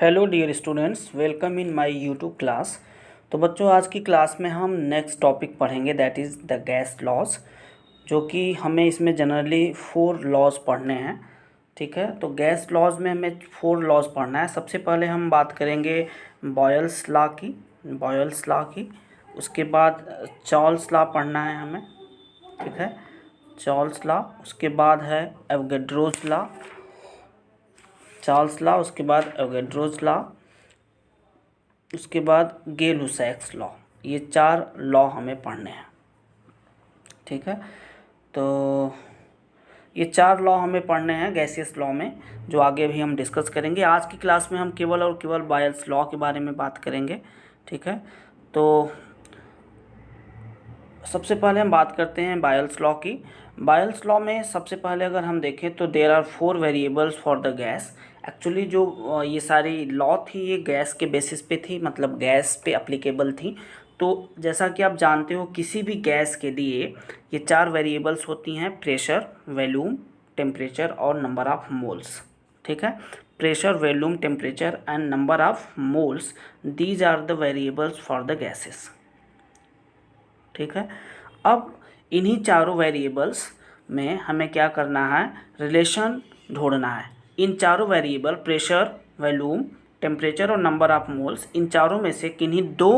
Hello dear students, welcome in my YouTube class. तो बच्चों, आज की क्लास में हम नेक्स्ट टॉपिक पढ़ेंगे, that is the gas laws, जो कि हमें इसमें जनरली 4 लॉज पढ़ने हैं। ठीक है, तो गैस लॉज में हमें 4 लॉज पढ़ना है। सबसे पहले हम बात करेंगे बॉयल्स लॉ की। उसके बाद चार्ल्स लॉ पढ़ना है हमें। ठीक है, चार्ल्स लॉ। उसके बाद है एवोगैड्रोस लॉ, चार्ल्स लॉ। उसके बाद एवोगैड्रोस लॉ। उसके बाद गै-लुसैक्स लॉ। ये 4 लॉ हमें पढ़ने हैं। ठीक है, तो ये 4 लॉ हमें पढ़ने हैं गैसियस लॉ में, जो आगे भी हम डिस्कस करेंगे। आज की क्लास में हम केवल और केवल बॉयल्स लॉ के बारे में बात करेंगे। ठीक है, तो सबसे पहले हम बात करते हैं बॉयल्स लॉ की। बॉयल्स लॉ में सबसे पहले अगर हम देखें तो there are 4 variables for the gas. Actually जो ये सारी लॉ थी, ये गैस के बेसिस पे थी, मतलब गैस पे अप्लीकेबल थी। तो जैसा कि आप जानते हो, किसी भी गैस के लिए ये 4 वेरिएबल्स होती हैं: प्रेशर, वॉल्यूम, टेम्परेचर और नंबर ऑफ मोल्स। ठीक है, pressure, volume, temperature and number of moles, these are the variables for the gases. ठीक है, अब इन्हीं चारों वेरिएबल्स में हमें क्या करना है, रिलेशन ढूंढना है। इन चारों वेरिएबल प्रेशर, वॉल्यूम, टेम्परेचर और नंबर ऑफ मोल्स, इन चारों में से किन्हीं दो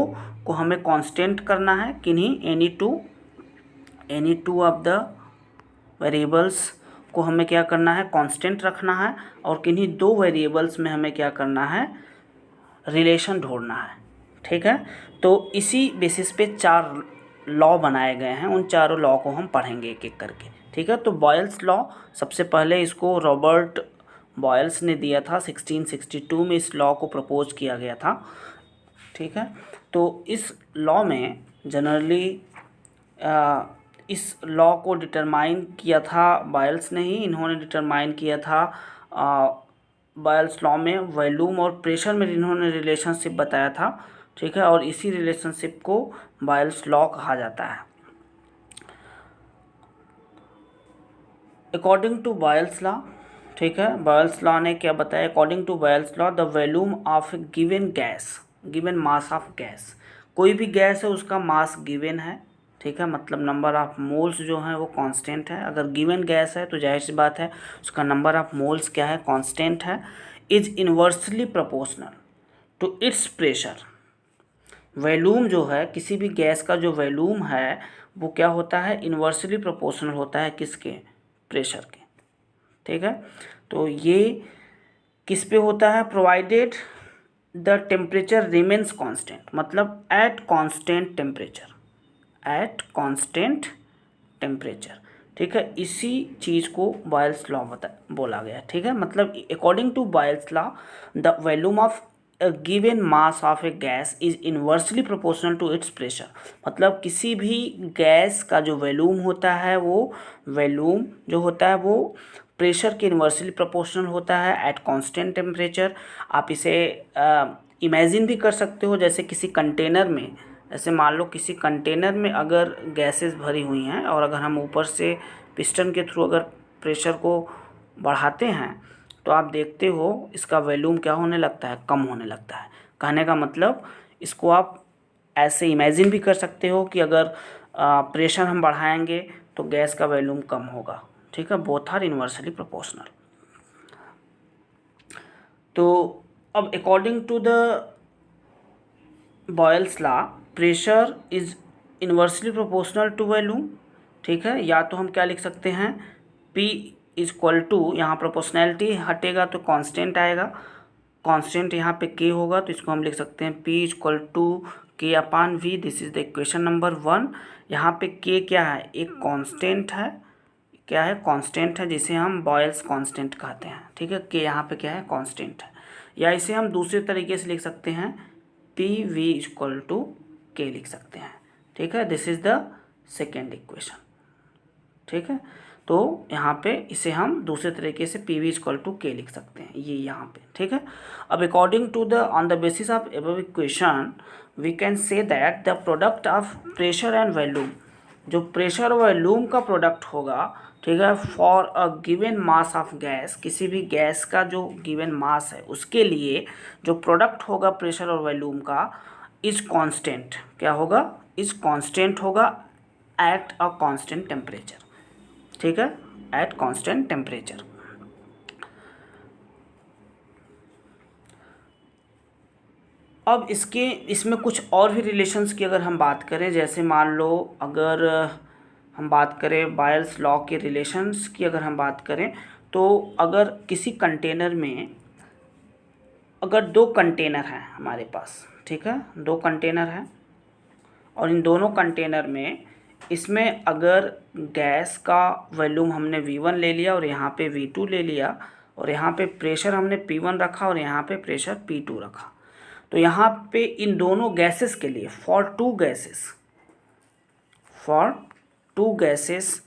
को हमें कांस्टेंट करना है, किन्हीं any two of the variables को हमें क्या करना है, कांस्टेंट रखना है। और किन्हीं दो वेरिएबल्स में हमें क्या करना है, रिलेशन ढूंढना है। ठीक है, तो इसी बेसिस पे 4 लॉ बनाए गए हैं। उन चारों लॉ को हम पढ़ेंगे एक एक करके। ठीक है, तो बॉयल्स लॉ, सबसे पहले इसको रॉबर्ट बॉयल्स ने दिया था। 1662 में इस लॉ को प्रपोज किया गया था। ठीक है, तो इस लॉ में जनरली इस लॉ को डिटरमाइन किया था बॉयल्स ने ही। इन्होंने डिटरमाइन किया था बॉयल्स लॉ में वॉल्यूम और प्रेशर में इन्होंने रिलेशनशिप बताया था। ठीक है, और इसी रिलेशनशिप को बॉयल्स लॉ कहा जाता है। अकॉर्डिंग टू बॉयल्स लॉ, ठीक है, बॉयल्स लॉ ने क्या बताया, according to Boyle's law the volume of a given gas, given mass of gas, कोई भी गैस है उसका मास गिवन है। ठीक है, मतलब नंबर ऑफ मोल्स जो हैं वो कांस्टेंट है। अगर गिवन गैस है तो जाहिर सी बात है उसका नंबर ऑफ मोल्स क्या है, कांस्टेंट है। Is inversely proportional to its pressure. Volume जो है, किसी भी गैस का जो वॉल्यूम है वो क्या होता है, इन्वर्सली प्रोपोर्शनल होता है किसके, प्रेशर के। ठीक है, तो ये किस पे होता है, provided the temperature remains constant, मतलब एट कांस्टेंट टेम्परेचर। ठीक है, इसी चीज़ को बॉयल्स लॉ बोला गया। ठीक है, मतलब according to Boyle's law the volume of a given mass of a gas is inversely proportional to its pressure। मतलब किसी भी गैस का जो वॉल्यूम होता है, वो वॉल्यूम जो होता है वो प्रेशर के इन्वर्सली प्रोपोर्शनल होता है एट कांस्टेंट टेम्परेचर। आप इसे इमेजिन भी कर सकते हो, जैसे किसी कंटेनर में, ऐसे मान लो किसी कंटेनर में अगर गैसेस भरी हुई हैं और अगर हम ऊपर से पिस्टन के थ्रू अगर प्रेशर को बढ़ाते हैं तो आप देखते हो इसका वॉल्यूम क्या होने लगता है, कम होने लगता है। कहने का मतलब, इसको आप ऐसे इमेजिन भी कर सकते हो कि अगर प्रेशर हम बढ़ाएंगे तो गैस का वॉल्यूम कम होगा। ठीक है, बोथ आर इन्वर्सली प्रोपोर्शनल। तो अब according to the Boyle's law, pressure is inversely proportional to volume. ठीक है, या तो हम क्या लिख सकते हैं, P इज इक्वल टू, यहाँ प्रोपोर्शनैलिटी हटेगा तो कांस्टेंट आएगा, कांस्टेंट यहाँ पे K होगा, तो इसको हम लिख सकते हैं P is equal to K/V। This is the equation number 1। यहाँ पे K क्या है, एक कांस्टेंट है, क्या है, कांस्टेंट है, जिसे हम बॉयल्स कांस्टेंट कहते हैं। ठीक है, K यहाँ पे क्या है, कांस्टेंट है। या इसे हम दूसरे तरीके से लिख सकते हैं, PV is equal to K लिख सकते हैं। ठीक है, this is the second equation. ठीक है, तो यहाँ पे इसे हम दूसरे तरीके से PV इक्वल टू K लिख सकते हैं, ये यहाँ पे। ठीक है, अब according to the on the basis of above equation we can say that the product of pressure and volume, जो प्रेशर और वॉल्यूम का प्रोडक्ट होगा ठीक है। For a given mass of gas, किसी भी गैस का जो गिवन मास है उसके लिए जो प्रोडक्ट होगा प्रेशर और वॉल्यूम का इज कांस्टेंट, क्या होगा, इज कांस्टेंट होगा एट अ कांस्टेंट टेम्परेचर, ठीक है, एट कांस्टेंट टेम्परेचर। अब इसमें कुछ और भी रिलेशंस की अगर हम बात करें, जैसे मान लो अगर हम बात करें बायल्स लॉ के रिलेशंस की अगर हम बात करें, तो अगर किसी कंटेनर में अगर दो कंटेनर हैं हमारे पास, ठीक है, दो कंटेनर हैं और इन दोनों कंटेनर में इसमें अगर गैस का वॉल्यूम हमने V1 ले लिया और यहाँ पे V2 ले लिया और यहाँ पे प्रेशर हमने P1 रखा और यहाँ पे प्रेशर P2 रखा, तो यहाँ पे इन दोनों गैसेस के लिए फॉर टू गैसेस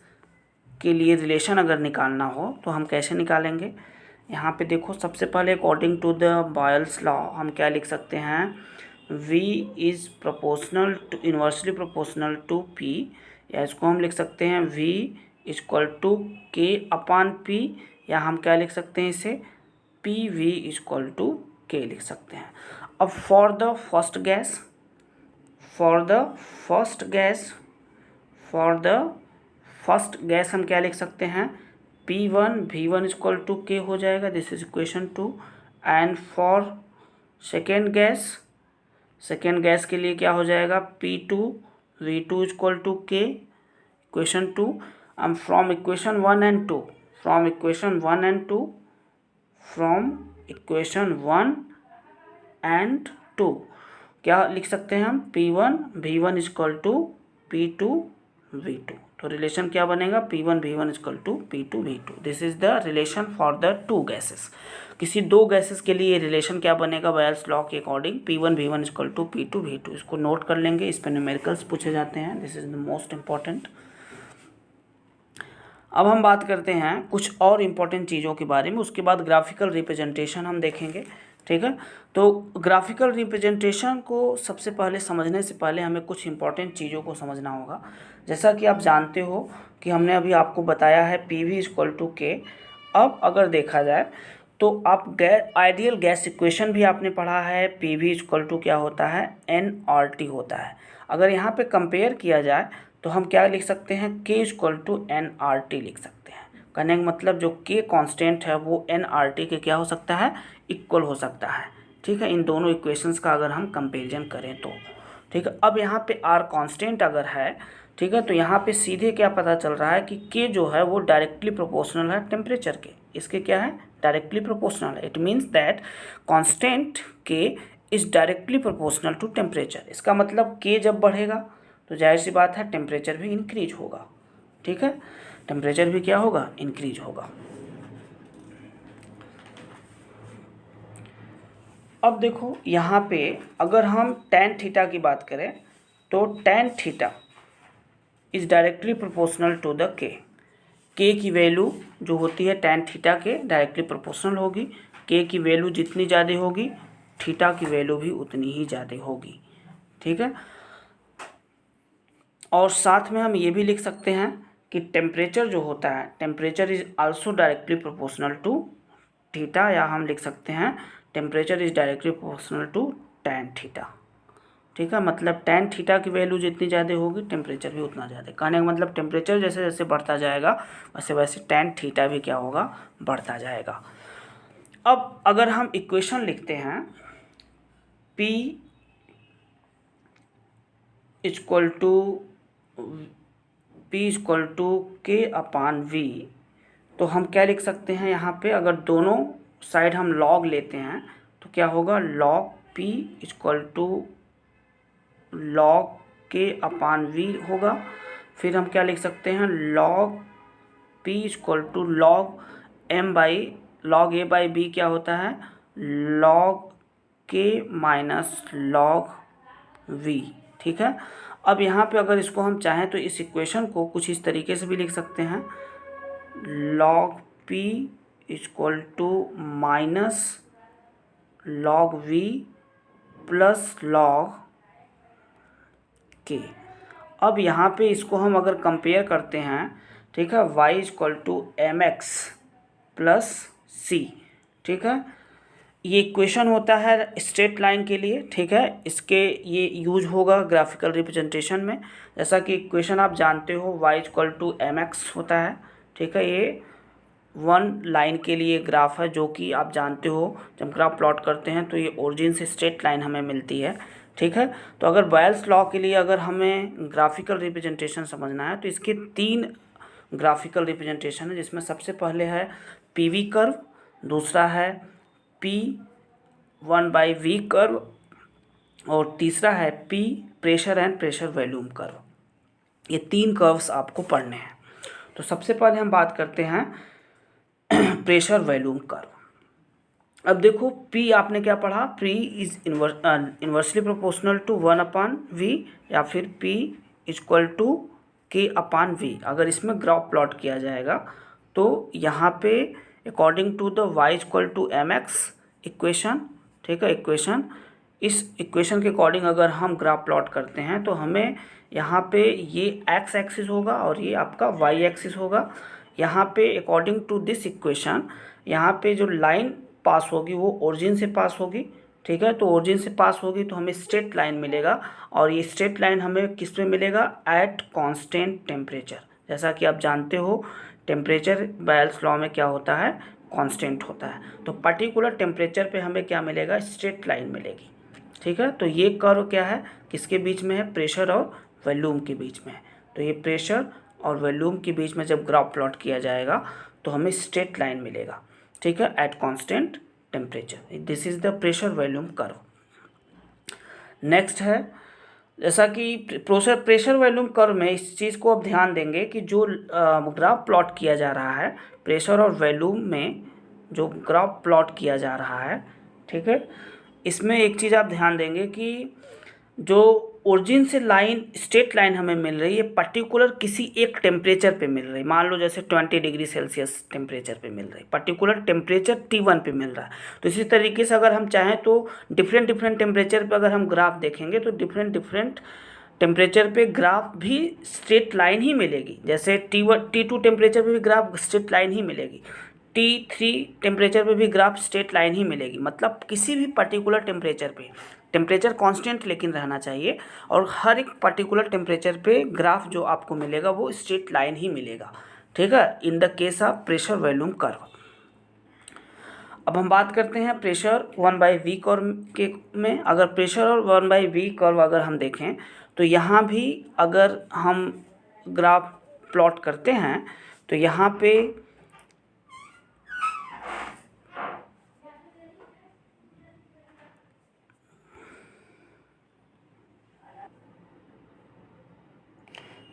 के लिए रिलेशन अगर निकालना हो तो हम कैसे निकालेंगे। यहाँ पे देखो, सबसे पहले according to the Boyle's law हम क्या लिख सकते हैं, V is proportional to inversely proportional to P, या इसको हम लिख सकते हैं V equal to K upon P, या हम क्या लिख सकते हैं इसे PV इक्वल टू K लिख सकते हैं। अब फॉर द फर्स्ट गैस हम क्या लिख सकते हैं, P1 V1 equal to K हो जाएगा, this is equation 2। And for second gas के लिए क्या हो जाएगा, P2 V2 equal to K, equation 2। From equation 1 and 2 क्या लिख सकते हैं हम, P1 V1 equal to P2 V2, तो रिलेशन क्या बनेगा, P1 V1 equal to P2 V2। This is the relation for the two gases. किसी दो गैसेस के लिए रिलेशन क्या बनेगा बॉयल्स लॉ के according, P1 V1 equal to P2 V2। इसको नोट कर लेंगे, इस पर न्यूमेरिकल्स पूछे जाते हैं, this is the most important. अब हम बात करते हैं कुछ और इम्पोर्टेंट चीज़ों के बारे में, उसके बाद ग्राफिकल रिप्रेजेंटेशन हम देखेंगे, ठीक है। तो ग्राफिकल रिप्रेजेंटेशन को सबसे पहले समझने से पहले हमें कुछ इंपॉर्टेंट चीज़ों को समझना होगा। जैसा कि आप जानते हो कि हमने अभी आपको बताया है PV इक्वल टू K। अब अगर देखा जाए तो आप आइडियल गैस इक्वेशन भी आपने पढ़ा है, PV इक्वल टू क्या होता है, nRT होता है। अगर यहाँ पे कंपेयर किया जाए तो हम क्या लिख सकते हैं, K इक्वल टू nRT लिख सकते हैं। कहने का मतलब जो K कांस्टेंट है वो nRT के क्या हो सकता है, इक्वल हो सकता है, ठीक है, इन दोनों इक्वेशंस का अगर हम कंपेरिजन करें तो, ठीक है। अब यहाँ पे R कांस्टेंट अगर है, ठीक है, तो यहाँ पे सीधे क्या पता चल रहा है कि K जो है वो डायरेक्टली प्रोपोर्शनल है टेम्परेचर के, इसके क्या है, डायरेक्टली प्रोपोर्शनल है। It means that constant K is directly proportional to temperature. इसका मतलब K जब बढ़ेगा तो जाहिर सी बात है टेम्परेचर भी इंक्रीज होगा, ठीक है, टेम्परेचर भी क्या होगा, इंक्रीज होगा। अब देखो यहाँ पे अगर हम tan थीटा की बात करें तो tan theta is directly proportional to the K। की वैल्यू जो होती है tan थीटा के डायरेक्टली प्रोपोर्शनल होगी। K की वैल्यू जितनी ज़्यादा होगी थीटा की वैल्यू भी उतनी ही ज़्यादा होगी, ठीक है। और साथ में हम ये भी लिख सकते हैं कि टेम्परेचर जो होता है, temperature is also directly proportional to theta, या हम लिख सकते हैं temperature is directly proportional to tan theta, ठीक है। मतलब tan थीटा की वैल्यू जितनी ज़्यादा होगी टेम्परेचर भी उतना ज़्यादा। कहने का मतलब टेम्परेचर जैसे जैसे बढ़ता जाएगा वैसे वैसे tan थीटा भी क्या होगा, बढ़ता जाएगा। अब अगर हम इक्वेशन लिखते हैं P equal to K upon V, तो हम क्या लिख सकते हैं यहाँ पे, अगर दोनों साइड हम लॉग लेते हैं तो क्या होगा, log P equal to log K upon V होगा। फिर हम क्या लिख सकते हैं, log P equal to log A by B क्या होता है, log K minus log V, ठीक है। अब यहाँ पे अगर इसको हम चाहें तो इस इक्वेशन को कुछ इस तरीके से भी लिख सकते हैं, log P equal to minus log V plus log K। अब यहाँ पे इसको हम अगर कंपेयर करते हैं, ठीक है, y equal to M X plus C. ठीक है, ये इक्वेशन होता है स्ट्रेट लाइन के लिए। ठीक है, इसके ये यूज होगा ग्राफिकल रिप्रेजेंटेशन में। जैसा कि इक्वेशन आप जानते हो y equal to M X होता है। ठीक है, ये वन लाइन के लिए ग्राफ है, जो कि आप जानते हो जब ग्राफ प्लॉट करते हैं तो ये ओरिजिन से स्ट्रेट लाइन हमें मिलती है। ठीक है, तो अगर बॉयल्स लॉ के लिए अगर हमें ग्राफिकल रिप्रेजेंटेशन समझना है तो इसके 3 ग्राफिकल रिप्रेजेंटेशन है, जिसमें सबसे पहले है पी वी कर्व, दूसरा है P1/V कर्व, और तीसरा है P pressure and pressure volume curve. ये 3 कर्व्स आपको पढ़ने हैं। तो सबसे पहले हम बात करते हैं प्रेशर वॉल्यूम कर्व। अब देखो, P आपने क्या पढ़ा, P is inversely proportional to 1/V या फिर P इक्वल टू K/V। अगर इसमें ग्राफ प्लॉट किया जाएगा तो यहाँ पे according to the y equal to M X equation, ठीक है, इक्वेशन, इस इक्वेशन के अकॉर्डिंग अगर हम ग्राफ प्लॉट करते हैं तो हमें यहाँ पे ये x एक्सिस होगा और ये आपका y एक्सिस होगा। यहाँ पे अकॉर्डिंग टू दिस इक्वेशन यहाँ पे जो लाइन पास होगी वो ओरिजिन से पास होगी। ठीक है, तो ओरिजिन से पास होगी तो हमें स्ट्रेट लाइन मिलेगा, और ये स्ट्रेट लाइन हमें किस में मिलेगा, एट कांस्टेंट टेम्परेचर। जैसा कि आप जानते हो टेम्परेचर बॉयल्स लॉ में क्या होता है, कांस्टेंट होता है। तो पर्टिकुलर टेम्परेचर पे हमें क्या मिलेगा, स्ट्रेट लाइन मिलेगी। ठीक है, तो ये कर्व क्या है, किसके बीच में है, प्रेशर और वॉल्यूम के बीच में है। तो ये प्रेशर और वॉल्यूम के बीच में जब ग्राफ प्लॉट किया जाएगा तो हमें स्ट्रेट लाइन मिलेगा। ठीक है, eight constant temperature. This is the pressure volume curve. Next है, जैसा कि प्रेशर वॉल्यूम कर्व में इस चीज़ को अब ध्यान देंगे कि जो ग्राफ प्लॉट किया जा रहा है प्रेशर और वॉल्यूम में, जो ग्राफ प्लॉट किया जा रहा है, ठीक है, इसमें एक चीज़ आप ध्यान देंगे कि जो ओरिजिन से लाइन स्ट्रेट लाइन हमें मिल रही है पर्टिकुलर किसी एक टेम्परेचर पे मिल रही है। मान लो जैसे 20 डिग्री सेल्सियस टेम्परेचर पे मिल रही है, पर्टिकुलर टेम्परेचर T1 पे मिल रहा है। तो इसी तरीके से अगर हम चाहें तो डिफरेंट टेम्परेचर पे अगर हम ग्राफ देखेंगे तो डिफरेंट टेम्परेचर पे ग्राफ भी स्ट्रेट लाइन ही मिलेगी। जैसे T2 टेम्परेचर पे भी ग्राफ स्ट्रेट लाइन ही मिलेगी, T3 टेम्परेचर पे भी ग्राफ स्ट्रेट लाइन ही मिलेगी। मतलब किसी भी पर्टिकुलर टेम्परेचर पे टेम्परेचर कांस्टेंट लेकिन रहना चाहिए, और हर एक पर्टिकुलर टेम्परेचर पे ग्राफ जो आपको मिलेगा वो स्ट्रेट लाइन ही मिलेगा। ठीक है, in the case of pressure volume curve. अब हम बात करते हैं प्रेशर 1/V कर्व के में। अगर प्रेशर और 1/V कर्व अगर हम देखें तो यहाँ भी अगर हम ग्राफ प्लॉट करते हैं तो यहाँ पे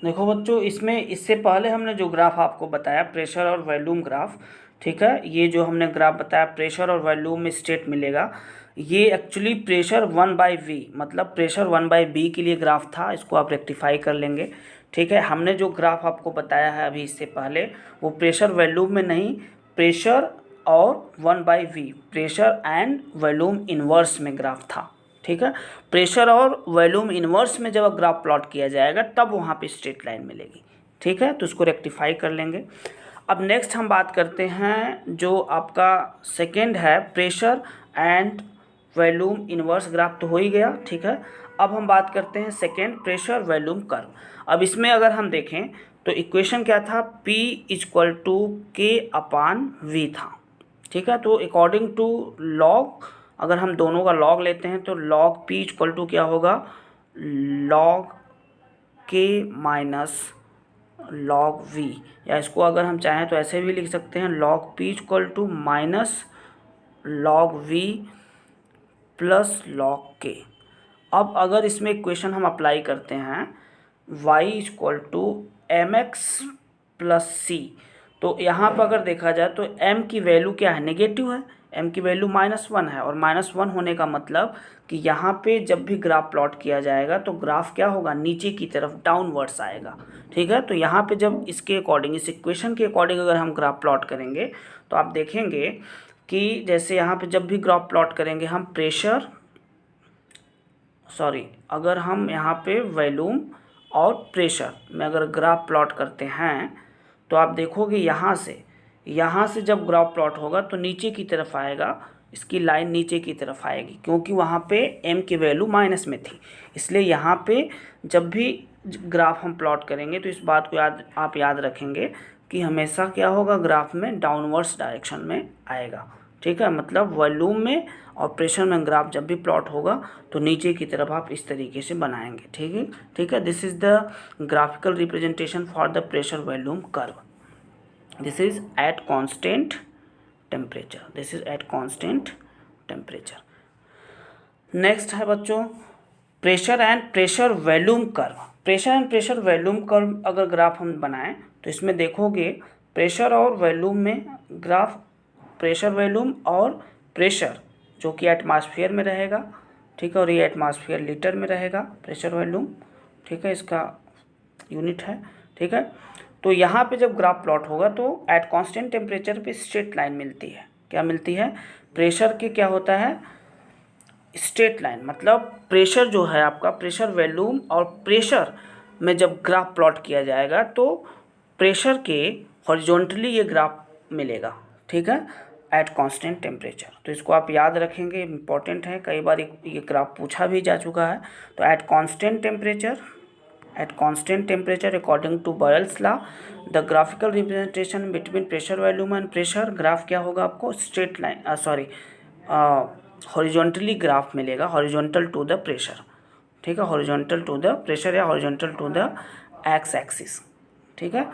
देखो बच्चों, इसमें इससे पहले हमने जो ग्राफ आपको बताया प्रेशर और वॉल्यूम ग्राफ, ठीक है, ये जो हमने ग्राफ बताया प्रेशर और वॉल्यूम में स्टेट मिलेगा, ये एक्चुअली प्रेशर 1/V मतलब प्रेशर 1/B के लिए ग्राफ था। इसको आप रेक्टिफाई कर लेंगे। ठीक है, हमने जो ग्राफ आपको बताया है अभी इससे पहले वो प्रेशर वॉल्यूम में नहीं, प्रेशर और 1/V pressure and volume inverse में ग्राफ था। ठीक है, प्रेशर और वॉल्यूम इन्वर्स में जब ग्राफ प्लॉट किया जाएगा तब वहाँ पे स्ट्रेट लाइन मिलेगी। ठीक है, तो इसको रेक्टिफाई कर लेंगे। अब नेक्स्ट हम बात करते हैं जो आपका सेकंड है pressure and volume inverse graph, तो हो ही गया। ठीक है, अब हम बात करते हैं सेकंड प्रेशर वॉल्यूम कर्व। अब इसमें अगर हम देखें तो इक्वेशन क्या था, P इक्वल टू K/V था। ठीक है, तो अकॉर्डिंग टू लॉग अगर हम दोनों का लॉग लेते हैं तो लॉग P इक्वल टू क्या होगा, log K minus log V, या इसको अगर हम चाहें तो ऐसे भी लिख सकते हैं log P equal to minus log V plus log K। अब अगर इसमें इक्वेशन हम अप्लाई करते हैं y equal to M X plus C, तो यहाँ पर अगर देखा जाए तो m की वैल्यू क्या है, नेगेटिव है, m की वैल्यू -1 है, और -1 होने का मतलब कि यहाँ पे जब भी ग्राफ प्लॉट किया जाएगा तो ग्राफ क्या होगा, नीचे की तरफ डाउनवर्ड्स आएगा। ठीक है, तो यहाँ पे जब इसके अकॉर्डिंग इस इक्वेशन के अकॉर्डिंग अगर हम ग्राफ प्लॉट करेंगे तो आप देखेंगे कि जैसे यहाँ पे जब भी ग्राफ प्लॉट करेंगे हम प्रेशर अगर हम यहाँ पे वॉल्यूम और प्रेशर में अगर ग्राफ प्लॉट करते हैं तो आप देखोगे यहाँ से जब ग्राफ प्लॉट होगा तो नीचे की तरफ आएगा, इसकी लाइन नीचे की तरफ आएगी, क्योंकि वहाँ पे m की वैल्यू माइनस में थी। इसलिए यहाँ पे जब भी ग्राफ हम प्लॉट करेंगे तो इस बात को आप याद रखेंगे कि हमेशा क्या होगा, ग्राफ में डाउनवर्ड्स डायरेक्शन में आएगा। ठीक है, मतलब वॉल्यूम में और प्रेशर में ग्राफ जब भी प्लॉट होगा तो नीचे की तरफ आप इस तरीके से बनाएंगे। ठीक है, this is the graphical representation for the pressure volume curve. This is eight constant temperature. Next है बच्चों pressure and pressure volume curve. अगर ग्राफ हम बनाएं तो इसमें देखोगे प्रेशर और वॉल्यूम में ग्राफ, प्रेशर वॉल्यूम और प्रेशर जो कि एटमॉस्फेयर में रहेगा। ठीक है, और ये एटमॉस्फेयर लीटर में रहेगा प्रेशर वॉल्यूम। ठीक है, इसका यूनिट है। ठीक है, तो यहाँ पे जब ग्राफ प्लॉट होगा तो एट कांस्टेंट टेम्परेचर पे स्ट्रेट लाइन मिलती है। क्या मिलती है? प्रेशर के क्या होता है, स्ट्रेट लाइन। मतलब प्रेशर जो है आपका, प्रेशर वॉल्यूम और प्रेशर में जब ग्राफ प्लॉट किया जाएगा तो प्रेशर के हॉरिजॉन्टली ये ग्राफ मिलेगा। ठीक है, एट कांस्टेंट टेम्परेचर। तो इसको आप याद रखेंगे, इंपॉर्टेंट है, कई बार ये ग्राफ पूछा भी जा चुका है। तो at constant temperature according to Boyle's law the graphical representation between pressure volume and pressure, graph क्या होगा आपको, स्ट्रेट लाइन हॉरिजॉन्टली ग्राफ मिलेगा, हॉरिजॉन्टल टू द प्रेशर। ठीक है, हॉरिजॉन्टल टू द प्रेशर या horizontal to the X axis. ठीक है,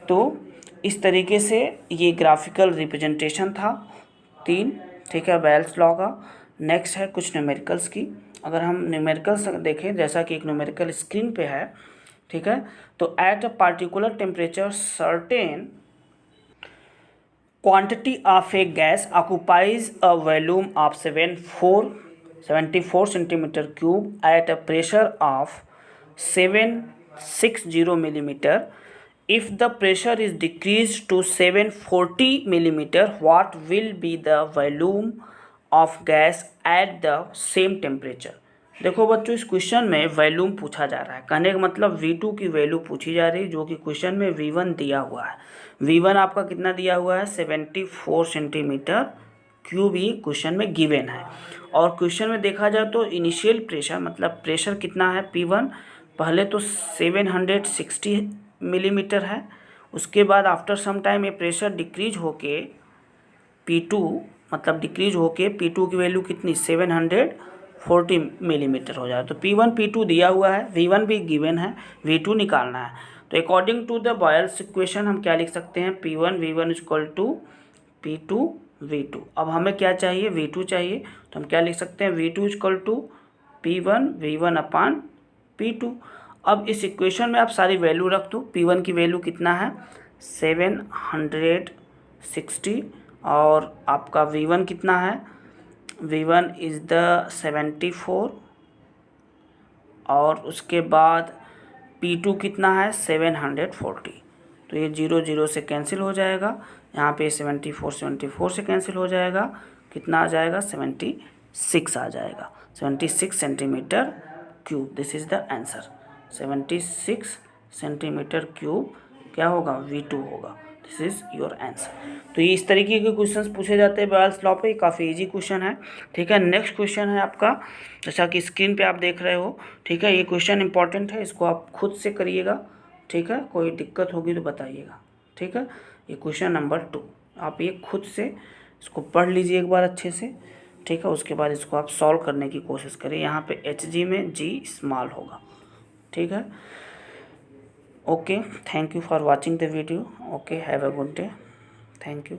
तो इस तरीके से ये ग्राफिकल रिप्रेजेंटेशन था 3। ठीक है, बेल्स लॉ का। नेक्स्ट है कुछ न्यूमेरिकल्स की। अगर हम न्यूमेरिकल्स देखें, जैसा कि एक न्यूमेरिकल स्क्रीन पे है। ठीक है, तो at a particular temperature certain quantity of a gas occupies a volume of 74 centimeter cube at a pressure of 760 millimeter. If the pressure is decreased to 740 millimeter, what will be the volume of gas at the same temperature? देखो बच्चों, इस question में volume पूछा जा रहा है। कहने का मतलब V2 की वैल्यू पूछी जा रही है, जो कि क्वेश्चन में V1 दिया हुआ है। V1 आपका कितना दिया हुआ है, 74 सेंटीमीटर क्यूब, ये क्वेश्चन में गिवन है। और क्वेश्चन में देखा जाए तो इनिशियल प्रेशर, मतलब प्रेशर कितना है P1, पहले तो 760 मिलीमीटर है। उसके बाद आफ्टर सम टाइम ये प्रेशर डिक्रीज होके P2, मतलब डिक्रीज होके P2 की वैल्यू कितनी, 740 मिलीमीटर हो जाए। तो P1 P2 दिया हुआ है, V1 भी गिवन है, V2 निकालना है। तो according to the Boyle's equation हम क्या लिख सकते हैं, P1 V1 equal to P2 V2। अब हमें क्या चाहिए, V2 चाहिए, तो हम क्या लिख सकते हैं, V2 equal to P1 V1 upon P2। अब इस इक्वेशन में आप सारी वैल्यू रख दो। P1 की वैल्यू कितना है, 760, और आपका V1 कितना है, V1 इज़ द 74, और उसके बाद P2 कितना है, 740। तो ये 0 0 से कैंसिल हो जाएगा, यहाँ पे 74 से कैंसिल हो जाएगा, कितना आ जाएगा, 76 आ जाएगा, 76 centimetre cube. This is the answer, 76 centimetre cube क्या होगा, V2 होगा। This is your answer. तो ये इस तरीके के क्वेश्चंस पूछे जाते हैं बॉयल्स लॉ पे, काफ़ी इजी क्वेश्चन है। ठीक है, नेक्स्ट क्वेश्चन है आपका, जैसा कि स्क्रीन पे आप देख रहे हो। ठीक है, ये क्वेश्चन इंपॉर्टेंट है, इसको आप खुद से करिएगा। ठीक है, कोई दिक्कत होगी तो बताइएगा। ठीक है, ये क्वेश्चन नंबर 2, आप ये खुद से इसको पढ़ लीजिए एक बार अच्छे से। ठीक है, उसके बाद इसको आप सॉल्व करने की कोशिश करिए। यहाँ पे HG में G स्मॉल होगा। ठीक है, okay, thank you for watching the video. Okay, have a good day, thank you.